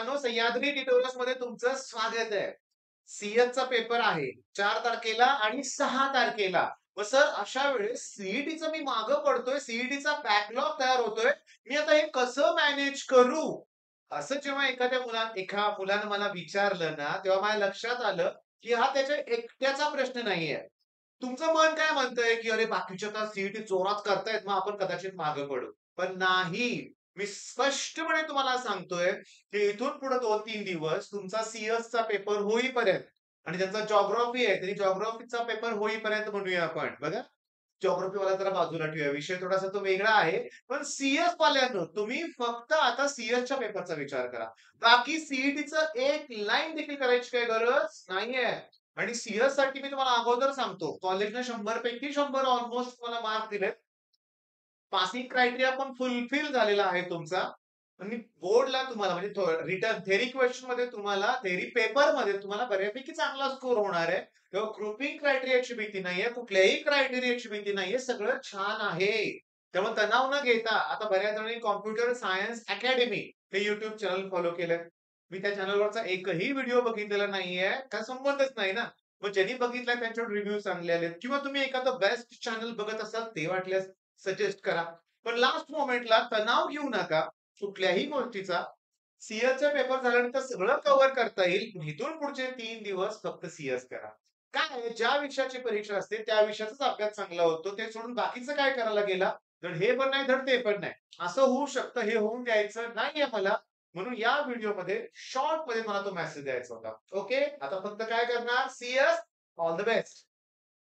मित्रांनो, सह्याद्री ट्युटोरियल्स मध्ये तुमचं स्वागत आहे. सीएसचा पेपर आहे 4 तारखेला आणि 6 तारखेला. मग सर अशा वेळेस सीईटीचं मी मागं पडतोय, सीईटीचा बॅकलॉग तयार होतोय. मी आता हे कसं मॅनेज करू? असं जेव्हा एका मुलानं मला विचारलं ना, तेव्हा माझ्या लक्षात आलं, की हा त्याच्या एकट्याचा प्रश्न नाहीये. तुमचं मन काय म्हणतंय, की अरे बाकीचे तर सीईटी जोरात करतायत, मग आपण कदाचित मागे पडू. पण नाही. मी स्पष्टपणे तुम्हाला सांगतोय, की इथून पुढे 2-3 दिवस तुमचा सीएसचा पेपर होईपर्यंत आणि त्यांचा जिओग्राफी आहे, तरी जिओग्राफीचा पेपर होईपर्यंत म्हणूया आपण. बघा, जिओग्राफीवाला जरा बाजूला ठेवूया. विषय थोडासा तो वेगळा आहे. पण सीएस वाल्यांनो, तुम्ही फक्त आता सीएसच्या पेपरचा विचार करा. बाकी सीईटीचं एक लाईन देखील करायची काही गरज नाहीये. आणि सीएससाठी मी तुम्हाला अगोदर सांगतो, कॉलेजने 100 पैकी 100 ऑलमोस्ट तुम्हाला मार्क दिलेत. पासिंग क्रायटेरिया पण फुलफिल झालेला आहे तुमचा. आणि बोर्डला तुम्हाला म्हणजे रिटर्न थेरी क्वेश्चनमध्ये तुम्हाला थेरी पेपरमध्ये तुम्हाला बऱ्यापैकी चांगला स्कोर होणार आहे. तेव्हा ग्रुपिंग क्रायटेरियाची भीती नाहीये, कुठल्याही क्रायटेरियाची भीती नाहीये. सगळं छान आहे. त्यामुळे तणाव न घेता आता बऱ्याच जणांनी कॉम्प्युटर सायन्स अकॅडमी हे YouTube चॅनल फॉलो केलंय. मी त्या चॅनलवरचा एकही व्हिडिओ बघितलेला नाहीये. काय संबंधच नाही ना. मग ज्यांनी बघितलाय त्यांच्यावर रिव्ह्यू चांगले आलेत किंवा तुम्ही एखादं बेस्ट चॅनल बघत असाल ते वाटल्यास सजेस्ट करा. पण लास्ट मोमेंटला तणाव घेऊ नका कुठल्याही गोष्टीचा. सीएसचा पेपर झाल्यानंतर सगळं कव्हर करता येईल. इथून पुढचे 3 दिवस फक्त सीएस करा. काय आहे, ज्या विषयाची परीक्षा असते त्या विषयाचाच अभ्यास चांगला होतो. ते सोडून बाकीचं काय करायला गेला, धड हे पण नाही, धड ते पण नाही. असं होऊ शकतं. हे होऊन द्यायचं नाहीये मला. म्हणून या व्हिडिओमध्ये शॉर्टमध्ये मला तो मेसेज द्यायचा होता. ओके. आता फक्त काय करणार? CS all the best.